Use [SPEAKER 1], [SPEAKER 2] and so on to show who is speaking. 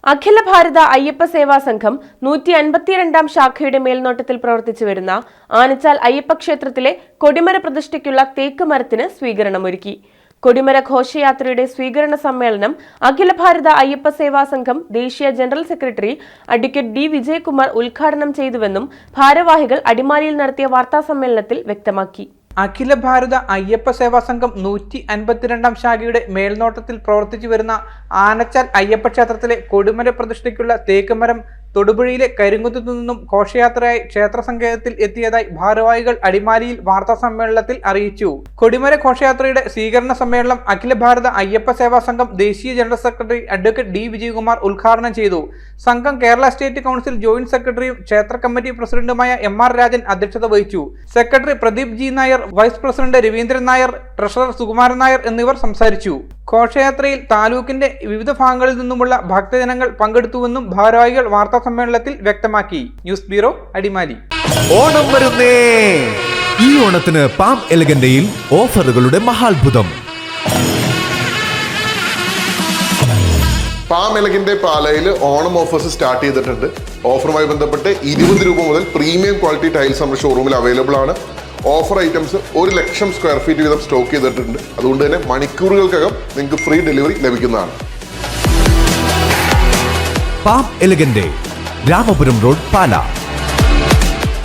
[SPEAKER 1] അഖില ഭാരത അയ്യപ്പ സേവാ സംഘം 152 ശാഖയുടെ മേൽനോട്ടത്തിൽ പ്രവർത്തിച്ചു വരുന്ന ആനച്ചാൽ അയ്യപ്പ ക്ഷേത്രത്തിലെ കൊടിമര പ്രതിഷ്ഠയ്ക്കുള്ള തേക്ക് മരത്തിന് സ്വീകരണമൊരുക്കി. കൊടിമര ഘോഷയാത്രയുടെ സ്വീകരണ സമ്മേളനം അഖില ഭാരത അയ്യപ്പ സേവാ സംഘം ദേശീയ general secretary advocate D Vijayakumar ഉദ്ഘാടനം ചെയ്തുവെന്നും ഭാരവാഹികൾ അടിമാലിയിൽ നടത്തിയ വാർത്താസമ്മേളനത്തിൽ വ്യക്തമാക്കി.
[SPEAKER 2] അഖില ഭാരത അയ്യപ്പ സേവാ സംഘം 152 ശാഖയുടെ മേൽനോട്ടത്തിൽ പ്രവർത്തിച്ചു വരുന്ന ആനച്ചാൽ അയ്യപ്പ ക്ഷേത്രത്തിലെ കൊടിമര പ്രതിഷ്ഠയ്ക്കുള്ള തേക്കുമരം തൊടുപുഴയിലെ കരിങ്കുന്നത്തു നിന്നും ഘോഷയാത്രയായി ക്ഷേത്ര സങ്കേതത്തിൽ എത്തിയതായി ഭാരവാഹികൾ അടിമാലിയിൽ വാർത്താ സമ്മേളനത്തിൽ അറിയിച്ചു. കൊടിമര ഘോഷയാത്രയുടെ സ്വീകരണ സമ്മേളനം അഖില ഭാരത അയ്യപ്പ സേവാ സംഘം ദേശീയ general secretary advocate D Vijayakumar ഉദ്ഘാടനം ചെയ്തു. സംഘം കേരള സ്റ്റേറ്റ് കൗൺസിൽ ജോയിന്റ് സെക്രട്ടറിയും ക്ഷേത്ര കമ്മിറ്റി പ്രസിഡന്റുമായ MR രാജൻ അധ്യക്ഷത വഹിച്ചു. Secretary Pradeep G Nair, vice president Raveendran Nair, treasurer Sukumaran Nair എന്നിവർ സംസാരിച്ചു. ഘോഷയാത്രയിൽ താലൂക്കിന്റെ വിവിധ ഭാഗങ്ങളിൽ നിന്നുമുള്ള ഭക്തജനങ്ങൾ പങ്കെടുത്തുവെന്നും ഭാരവാഹികൾ വാർത്താ സമ്മേളനത്തിൽ വ്യക്തമാക്കി. News bureau, Adimali.
[SPEAKER 3] ഓണം വരുന്നേ! ഈ ഓണത്തിന് പാം എലഗന്റയിൽ ഓഫറുകളുടെ മഹാത്ഭുതം.
[SPEAKER 4] പാം എലഗന്റെ പാലയിൽ ഓണം ഓഫേഴ്സ് സ്റ്റാർട്ട് ചെയ്തിട്ടുണ്ട്. ഓഫറുമായി ബന്ധപ്പെട്ട് 20 രൂപ മുതൽ പ്രീമിയം ക്വാളിറ്റി ടൈൽസ് നമ്മുടെ ഷോറൂമിൽ അവൈലബിൾ ആണ്. ഓഫർ ഐറ്റംസ് 1,00,000 സ്ക്വയർ ഫീറ്റ് വീതം സ്റ്റോക്ക് ചെയ്തിട്ടുണ്ട്. അതുകൊണ്ട് തന്നെ മണിക്കൂറുകൾക്കകം നിങ്ങൾക്ക് ഫ്രീ ഡെലിവറി ലഭിക്കുന്നതാണ്.
[SPEAKER 3] പാം എലഗന്റെ, രാമപുരം റോഡ്, പാല.